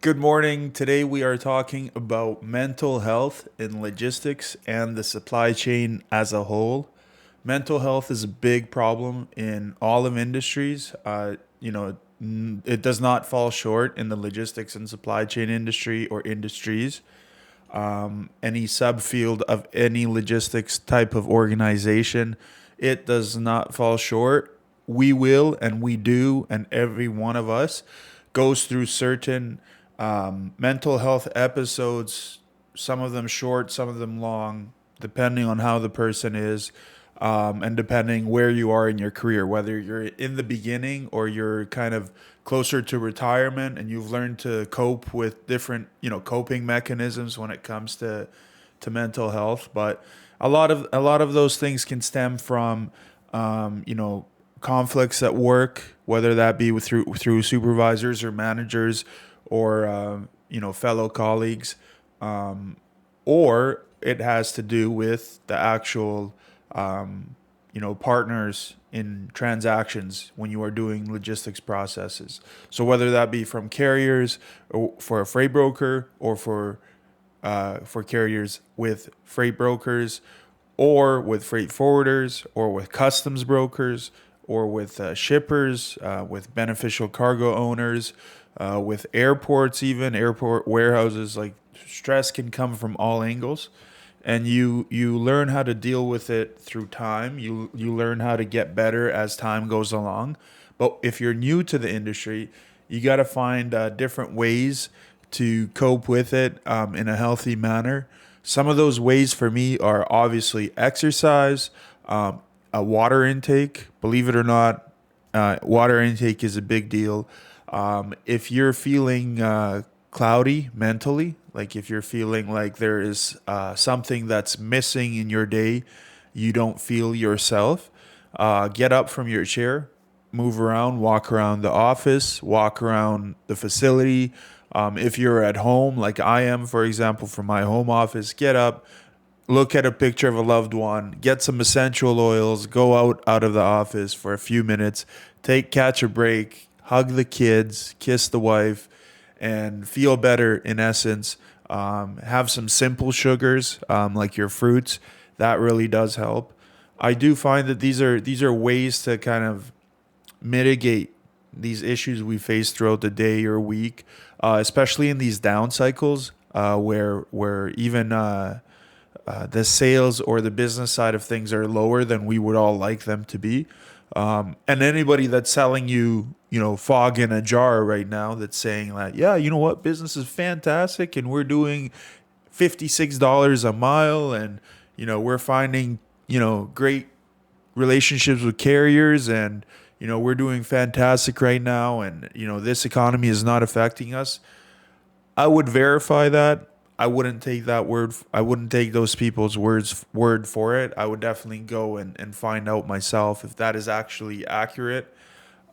Good morning. Today we are talking about mental health in logistics and the supply chain as a whole. Mental health is a big problem in all of industries. It does not fall short in the logistics and supply chain industry or industries. Any subfield of any logistics type of organization, it does not fall short. We will and we do, and every one of us goes through certain mental health episodes, some of them short, some of them long, depending on how the person is, and depending where you are in your career, whether you're in the beginning or you're kind of closer to retirement and you've learned to cope with different, coping mechanisms when it comes to mental health. But a lot of those things can stem from, conflicts at work, whether that be through supervisors or managers or fellow colleagues, or it has to do with the actual partners in transactions when you are doing logistics processes. So whether that be from carriers or for a freight broker or for carriers with freight brokers or with freight forwarders or with customs brokers or with shippers, with beneficial cargo owners, with airports, even airport warehouses. Like, stress can come from all angles, and you learn how to deal with it through time. You learn how to get better as time goes along. But if you're new to the industry, you got to find different ways to cope with it in a healthy manner. Some of those ways for me are obviously exercise, a water intake. Believe it or not, water intake is a big deal. If you're feeling cloudy mentally, like if you're feeling like there is something that's missing in your day, you don't feel yourself, get up from your chair, move around, walk around the office, walk around the facility. If you're at home, like I am, for example, from my home office, get up, look at a picture of a loved one, get some essential oils, go out of the office for a few minutes, catch a break, hug the kids, kiss the wife, and feel better in essence. Have some simple sugars, like your fruits. That really does help. I do find that these are ways to kind of mitigate these issues we face throughout the day or week, especially in these down cycles, where even the sales or the business side of things are lower than we would all like them to be. And anybody that's selling you, fog in a jar right now, that's saying that, yeah, you know what, business is fantastic and we're doing $56 a mile, and we're finding great relationships with carriers, and we're doing fantastic right now, and this economy is not affecting us. I would verify that. I wouldn't take that word. I wouldn't take those people's word for it. I would definitely go and find out myself if that is actually accurate.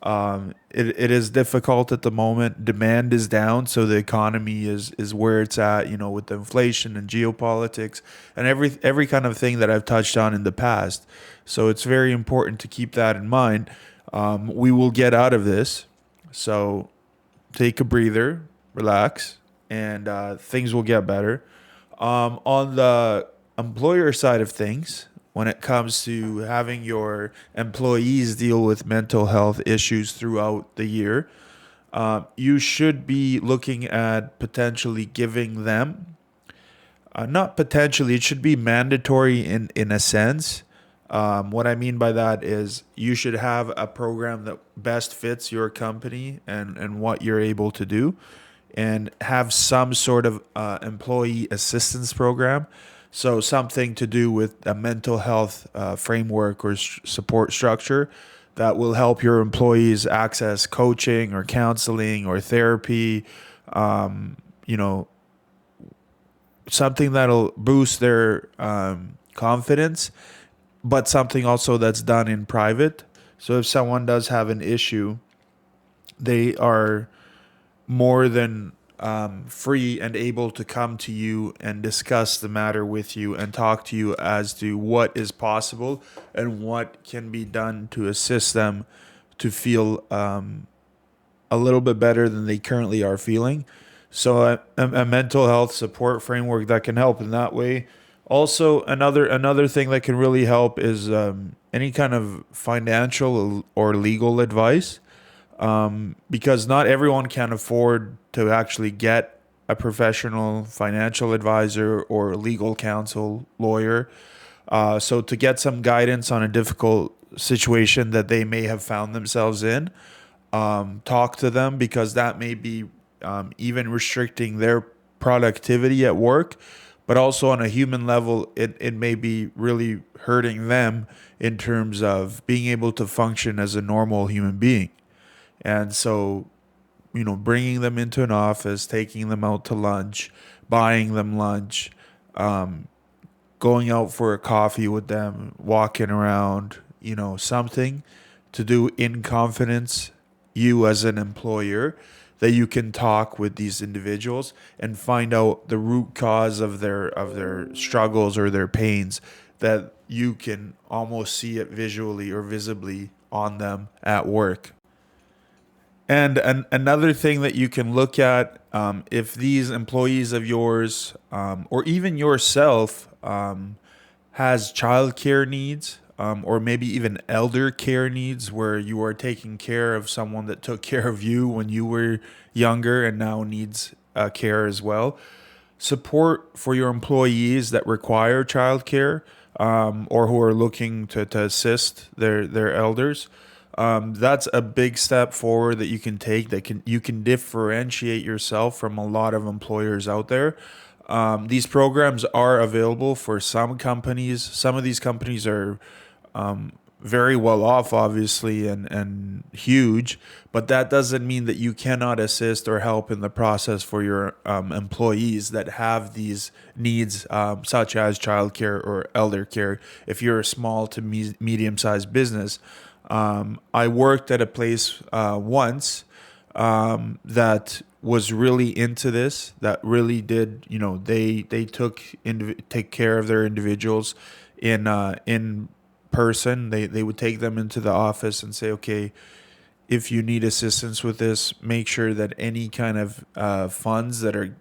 It is difficult at the moment. Demand is down, so the economy is where it's at. With the inflation and geopolitics and every kind of thing that I've touched on in the past. So it's very important to keep that in mind. We will get out of this. So take a breather, relax, and things will get better. On the employer side of things, when it comes to having your employees deal with mental health issues throughout the year, you should be looking at potentially giving them, not potentially, it should be mandatory in a sense. What I mean by that is you should have a program that best fits your company and what you're able to do, and have some sort of employee assistance program. So something to do with a mental health framework or support structure that will help your employees access coaching or counseling or therapy. You know, something that'll boost their confidence, but something also that's done in private. So if someone does have an issue, they are more than free and able to come to you and discuss the matter with you and talk to you as to what is possible and what can be done to assist them to feel a little bit better than they currently are feeling. So a mental health support framework that can help in that way. Also, another thing that can really help is any kind of financial or legal advice, because not everyone can afford to actually get a professional financial advisor or legal counsel lawyer. So to get some guidance on a difficult situation that they may have found themselves in, talk to them, because that may be even restricting their productivity at work, but also on a human level, it may be really hurting them in terms of being able to function as a normal human being. And so, bringing them into an office, taking them out to lunch, buying them lunch, going out for a coffee with them, walking around, something to do in confidence, you as an employer, that you can talk with these individuals and find out the root cause of their struggles or their pains, that you can almost see it visually or visibly on them at work. And another thing that you can look at, if these employees of yours, or even yourself, has childcare needs, or maybe even elder care needs, where you are taking care of someone that took care of you when you were younger and now needs care as well. Support for your employees that require childcare, or who are looking to assist their elders. That's a big step forward that you can take, that you can differentiate yourself from a lot of employers out there. These programs are available for some companies. Some of these companies are very well off, obviously, and huge, but that doesn't mean that you cannot assist or help in the process for your employees that have these needs, such as childcare or elder care. If you're a small to medium sized business, I worked at a place once that was really into this, that really did, they take care of their individuals in person. They would take them into the office and say, okay, if you need assistance with this, make sure that any kind of funds that are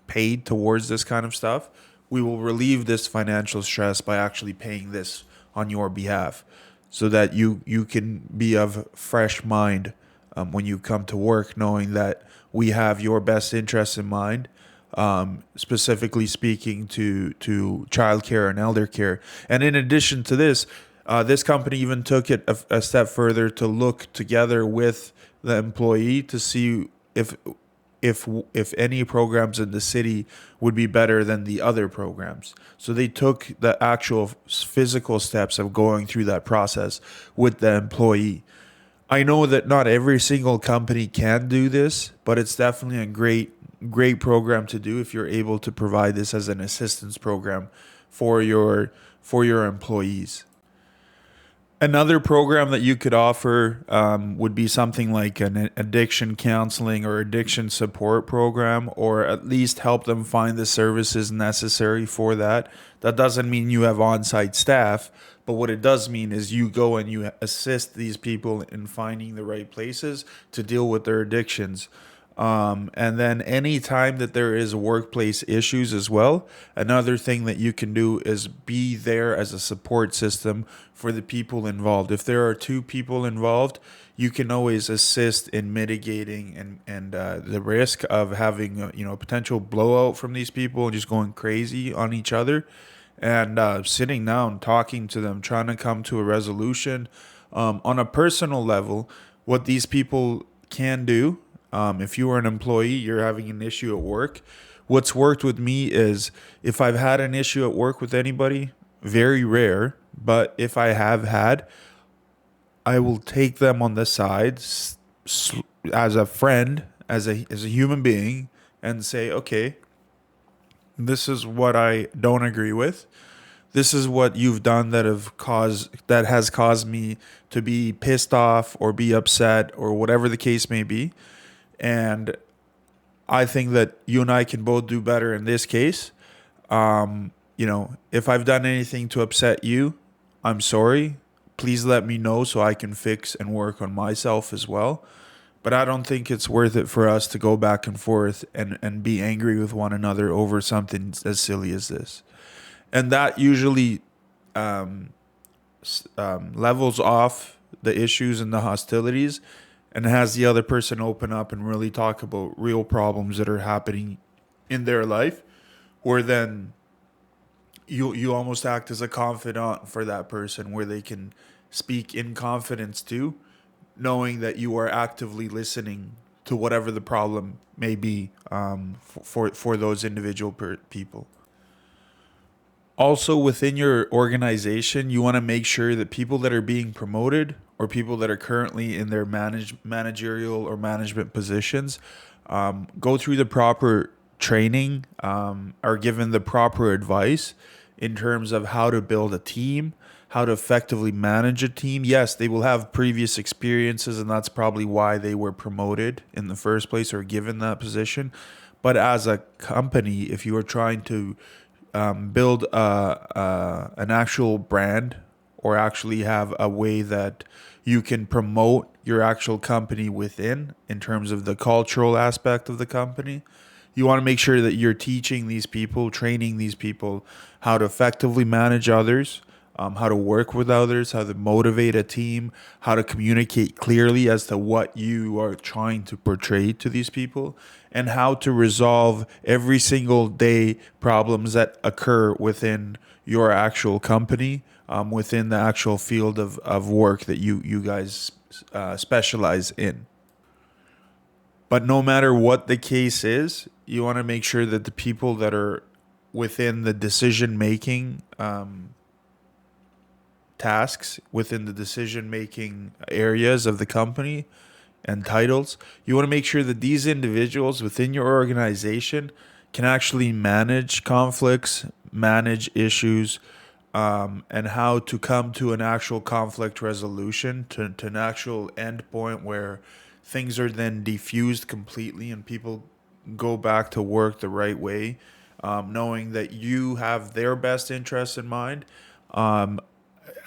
paid towards this kind of stuff, we will relieve this financial stress by actually paying this on your behalf, so that you can be of fresh mind when you come to work, knowing that we have your best interests in mind, specifically speaking to childcare and elder care. And in addition to this, this company even took it a step further to look together with the employee to see if any programs in the city would be better than the other programs. So they took the actual physical steps of going through that process with the employee. I know that not every single company can do this, but it's definitely a great program to do if you're able to provide this as an assistance program for your employees. Another program that you could offer would be something like an addiction counseling or addiction support program, or at least help them find the services necessary for that. That doesn't mean you have on site staff, but what it does mean is you go and you assist these people in finding the right places to deal with their addictions. And then any time that there is workplace issues as well, another thing that you can do is be there as a support system for the people involved. If there are two people involved, you can always assist in mitigating and the risk of having a potential blowout from these people and just going crazy on each other, and sitting down, talking to them, trying to come to a resolution. On a personal level, what these people can do, if you are an employee, you're having an issue at work. What's worked with me is, if I've had an issue at work with anybody, very rare, but if I have had, I will take them on the side as a friend, as a human being, and say, okay, this is what I don't agree with. This is what you've done that has caused me to be pissed off or be upset or whatever the case may be. And I think that you and I can both do better in this case. If I've done anything to upset you, I'm sorry. Please let me know so I can fix and work on myself as well. But I don't think it's worth it for us to go back and forth and be angry with one another over something as silly as this. And that usually levels off the issues and the hostilities and has the other person open up and really talk about real problems that are happening in their life, where then you almost act as a confidant for that person, where they can speak in confidence too, knowing that you are actively listening to whatever the problem may be, for those individual people. Also, within your organization, you want to make sure that people that are being promoted or people that are currently in their managerial or management positions go through the proper training, are given the proper advice in terms of how to build a team, how to effectively manage a team. Yes, they will have previous experiences, and that's probably why they were promoted in the first place or given that position. But as a company, if you are trying to build an actual brand, or actually have a way that you can promote your actual company within in terms of the cultural aspect of the company, you want to make sure that you're teaching these people, training these people how to effectively manage others, how to work with others, how to motivate a team, how to communicate clearly as to what you are trying to portray to these people, and how to resolve every single day problems that occur within your actual company, within the actual field of work that you guys specialize in. But no matter what the case is, you want to make sure that the people that are within the decision making tasks, within the decision making areas of the company and titles, you want to make sure that these individuals within your organization can actually manage conflicts, manage issues, and how to come to an actual conflict resolution, to an actual end point where things are then diffused completely and people go back to work the right way, knowing that you have their best interests in mind.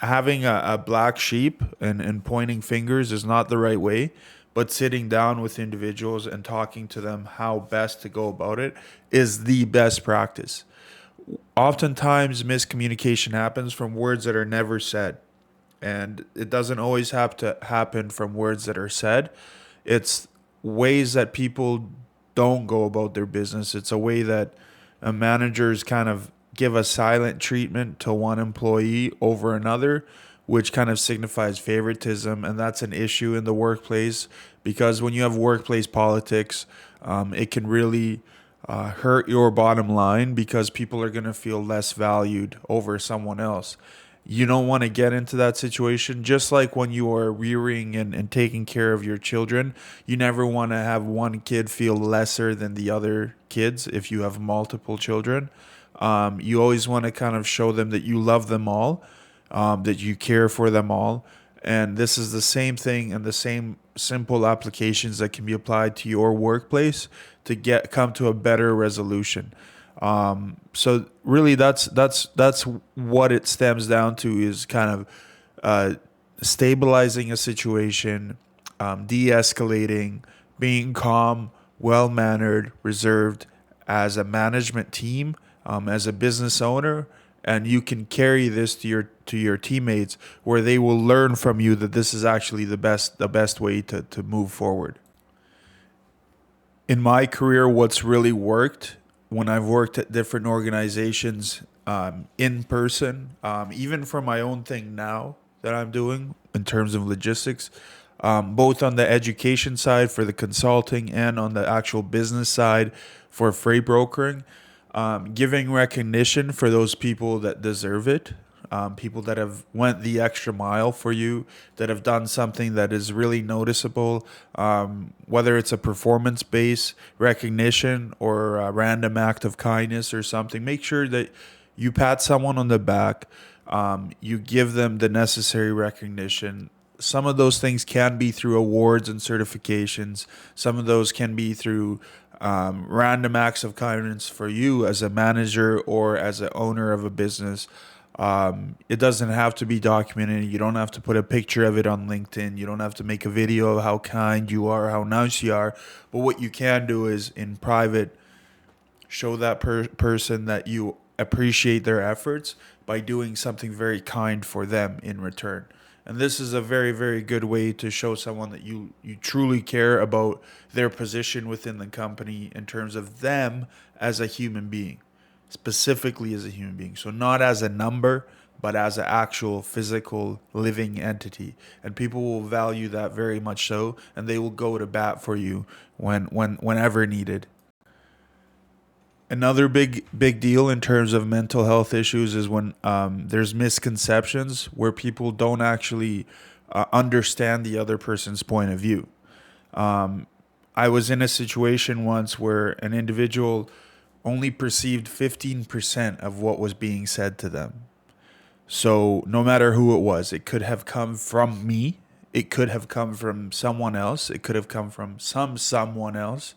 Having a black sheep and pointing fingers is not the right way, but sitting down with individuals and talking to them how best to go about it is the best practice. Oftentimes, miscommunication happens from words that are never said, and it doesn't always have to happen from words that are said. It's ways that people don't go about their business. It's a way that managers kind of give a silent treatment to one employee over another, which kind of signifies favoritism. And that's an issue in the workplace, because when you have workplace politics, it can really hurt your bottom line, because people are going to feel less valued over someone else. You don't want to get into that situation. Just like when you are rearing and taking care of your children, you never want to have one kid feel lesser than the other kids if you have multiple children. You always want to kind of show them that you love them all, that you care for them all. And this is the same thing and the same simple applications that can be applied to your workplace to come to a better resolution. So really, that's what it stems down to, is kind of stabilizing a situation, de-escalating, being calm, well-mannered, reserved as a management team, as a business owner, and you can carry this to your teammates, where they will learn from you that this is actually the best way to move forward. In my career, what's really worked when I've worked at different organizations, in person, even for my own thing now that I'm doing in terms of logistics, both on the education side for the consulting and on the actual business side for freight brokering, giving recognition for those people that deserve it, people that have went the extra mile for you, that have done something that is really noticeable, whether it's a performance-based recognition or a random act of kindness or something. Make sure that you pat someone on the back, you give them the necessary recognition. Some of those things can be through awards and certifications. Some of those can be through random acts of kindness for you as a manager or as an owner of a business. It doesn't have to be documented. You don't have to put a picture of it on LinkedIn. You don't have to make a video of how kind you are, how nice you are. But what you can do is in private, show that person that you appreciate their efforts by doing something very kind for them in return. And this is a very, very good way to show someone that you truly care about their position within the company in terms of them as a human being, specifically as a human being. So not as a number, but as an actual physical living entity. And people will value that very much so, and they will go to bat for you whenever needed. Another big deal in terms of mental health issues is when there's misconceptions where people don't actually understand the other person's point of view. I was in a situation once where an individual only perceived 15% of what was being said to them. So no matter who it was, it could have come from me. It could have come from someone else. It could have come from someone else.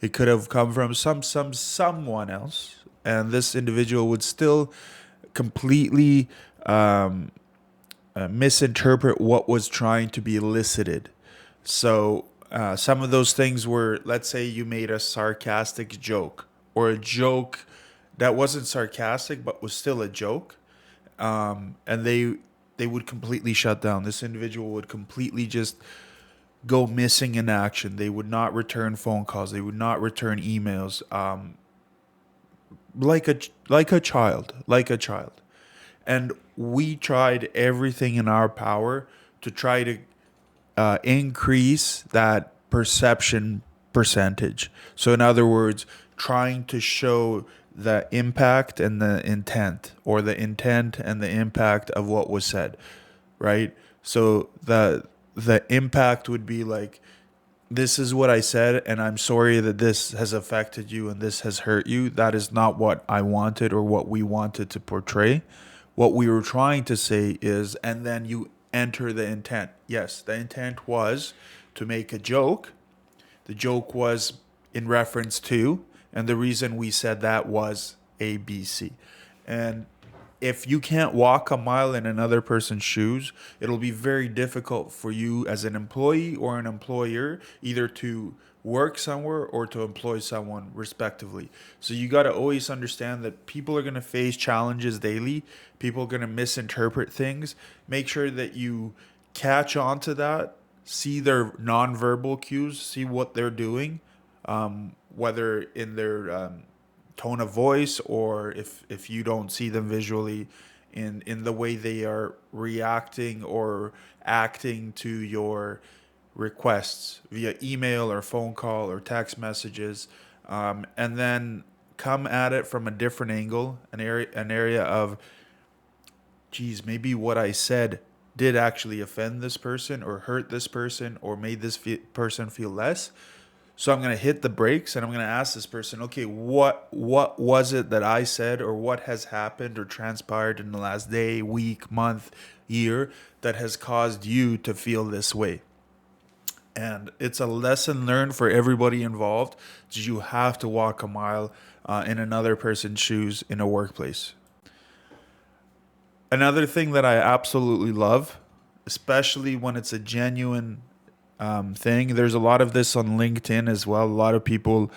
It could have come from someone else. And this individual would still completely misinterpret what was trying to be elicited. So some of those things were, let's say you made a sarcastic joke or a joke that wasn't sarcastic but was still a joke, and they would completely shut down. This individual would completely just go missing in action. They would not return phone calls. They would not return emails. Like a child. And we tried everything in our power to try to increase that perception percentage. So, in other words, trying to show the impact and the intent, or the intent and the impact of what was said, right? So the impact would be like, this is what I said, and I'm sorry that this has affected you and this has hurt you. That is not what I wanted or what we wanted to portray. What we were trying to say is, and then you enter the intent. Yes, the intent was to make a joke. The joke was in reference to, and the reason we said that was ABC. And if you can't walk a mile in another person's shoes, it'll be very difficult for you as an employee or an employer either to work somewhere or to employ someone respectively. So you got to always understand that people are going to face challenges daily. People are going to misinterpret things. Make sure that you catch on to that, see their nonverbal cues, see what they're doing, whether in their tone of voice, or if you don't see them visually, in the way they are reacting or acting to your requests via email or phone call or text messages, and then come at it from a different angle, an area of, geez, maybe what I said did actually offend this person or hurt this person or made this person feel less. So I'm going to hit the brakes and I'm going to ask this person, okay, what was it that I said, or what has happened or transpired in the last day, week, month, year that has caused you to feel this way? And it's a lesson learned for everybody involved. You have to walk a mile in another person's shoes in a workplace. Another thing that I absolutely love, especially when it's a genuine thing. There's a lot of this on LinkedIn as well. A lot of people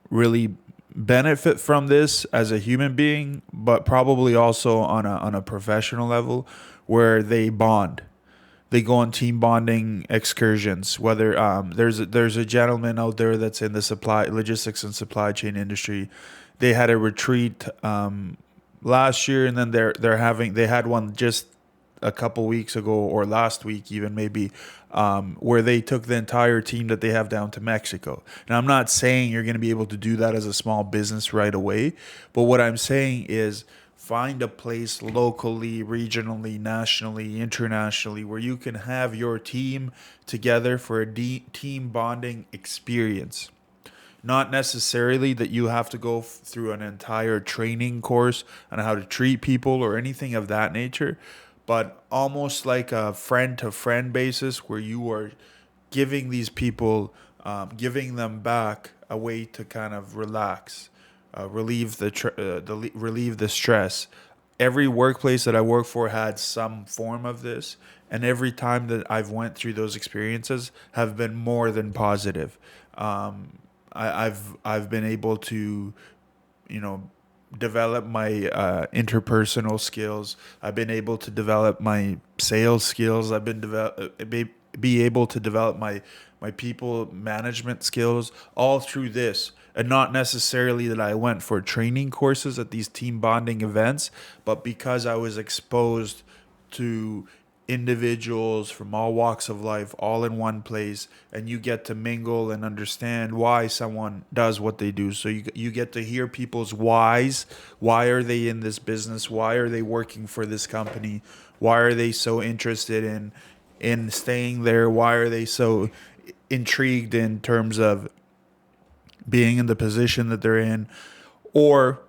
really benefit from this as a human being, but probably also on a professional level, where they bond. They go on team bonding excursions. Whether there's a gentleman out there that's in the supply logistics and supply chain industry. They had a retreat last year, and then they had one just a couple weeks ago, or last week even maybe, where they took the entire team that they have down to Mexico. And I'm not saying you're going to be able to do that as a small business right away, but what I'm saying is find a place locally, regionally, nationally, internationally, where you can have your team together for a team bonding experience. Not necessarily that you have to go through an entire training course on how to treat people or anything of that nature, but almost like a friend to friend basis, where you are giving these people, giving them back a way to kind of relax, relieve the stress, every workplace that I work for had some form of this, and every time that I've went through those experiences have been more than positive. I've been able to, you know, develop my interpersonal skills. I've been able to develop my sales skills. I've been be able to develop my people management skills all through this. And not necessarily that I went for training courses at these team bonding events, but because I was exposed to individuals from all walks of life all in one place, and you get to mingle and understand why someone does what they do. So you get to hear people's whys. Why are they in this business? Why are they working for this company? Why are they so interested in staying there? Why are they so intrigued in terms of being in the position that they're in? Or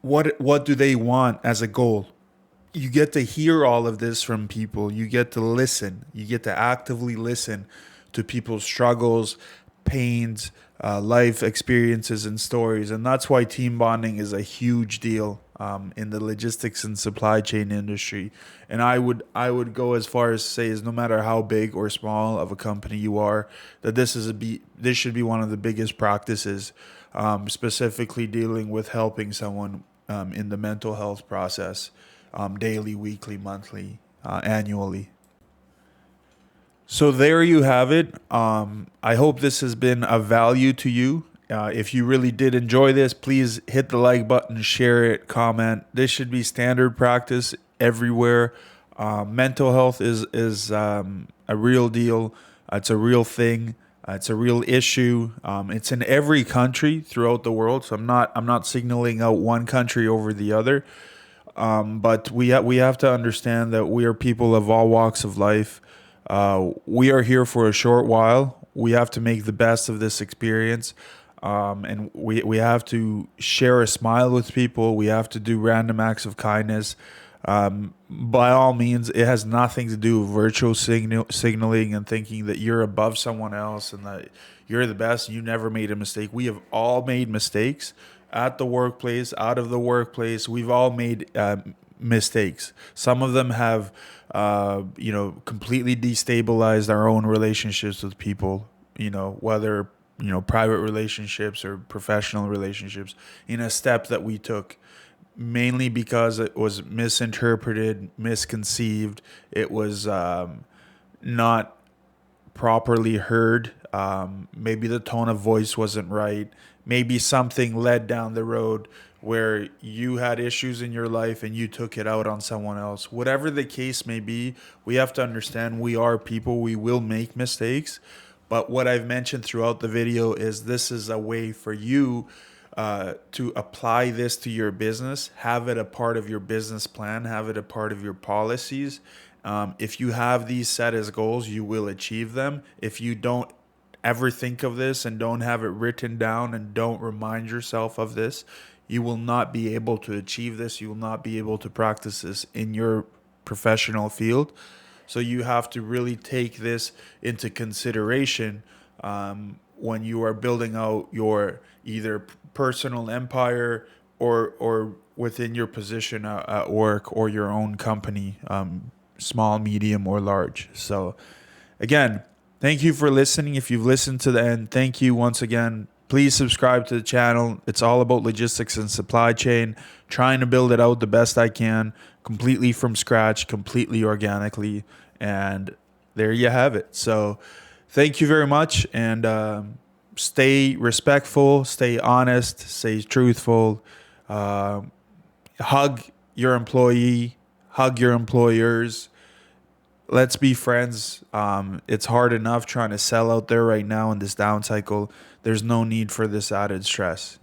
what do they want as a goal? You get to hear all of this from people. You get to listen. You get to actively listen to people's struggles, pains, life experiences, and stories. And that's why team bonding is a huge deal in the logistics and supply chain industry. And I would go as far as say is no matter how big or small of a company you are, that this should be one of the biggest practices, specifically dealing with helping someone in the mental health process, daily, weekly, monthly, annually. So there you have it. I hope this has been of value to you. If you really did enjoy this, please hit the like button, share it, comment. This should be standard practice everywhere. Mental health is a real deal. It's a real thing. It's a real issue. It's in every country throughout the world. So I'm not signaling out one country over the other. But we have to understand that we are people of all walks of life. We are here for a short while. We have to make the best of this experience. And we have to share a smile with people. We have to do random acts of kindness. By all means, it has nothing to do with virtual signaling and thinking that you're above someone else and that you're the best. You never made a mistake. We have all made mistakes at the workplace, out of the workplace. We've all made mistakes. Some of them have, completely destabilized our own relationships with people. Whether private relationships or professional relationships, in a step that we took mainly because it was misinterpreted, misconceived. It was not properly heard. Maybe the tone of voice wasn't right. Maybe something led down the road where you had issues in your life and you took it out on someone else. Whatever the case may be, we have to understand we are people. We will make mistakes. But what I've mentioned throughout the video is this is a way for you to apply this to your business, have it a part of your business plan, have it a part of your policies. If you have these set as goals, you will achieve them. If you don't ever think of this and don't have it written down and don't remind yourself of this, you will not be able to achieve this. You will not be able to practice this in your professional field. So you have to really take this into consideration when you are building out your either personal empire or within your position at work or your own company, small, medium, or large. So again, thank you for listening. If you've listened to the end, thank you once again. Please subscribe to the channel. It's all about logistics and supply chain, trying to build it out the best I can, completely from scratch, completely organically. And there you have it. So thank you very much. And stay respectful, stay honest, stay truthful. Hug your employee, hug your employers. Let's be friends. It's hard enough trying to sell out there right now in this down cycle. There's no need for this added stress,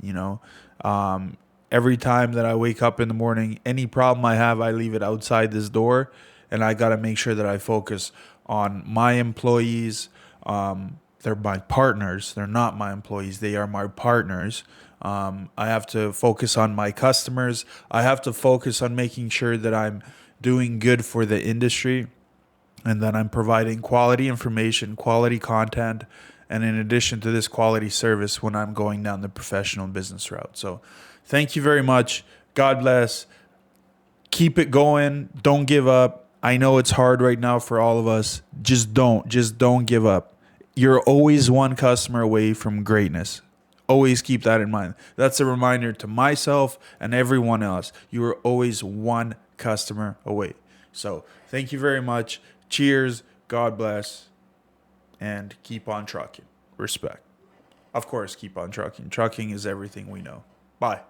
Every time that I wake up in the morning, any problem I have, I leave it outside this door. And I got to make sure that I focus on my employees. They're my partners. They're not my employees. They are my partners. I have to focus on my customers. I have to focus on making sure that I'm doing good for the industry and that I'm providing quality information, quality content, and in addition to this, quality service when I'm going down the professional business route. So thank you very much. God bless. keep it going. Don't give up. I know it's hard right now for all of us. Just don't give up. You're always one customer away from greatness. Always keep that in mind. That's a reminder to myself and everyone else. You are always one customer away. So thank you very much. Cheers. God bless. And keep on trucking. Respect. Of course, keep on trucking. Trucking is everything we know. Bye.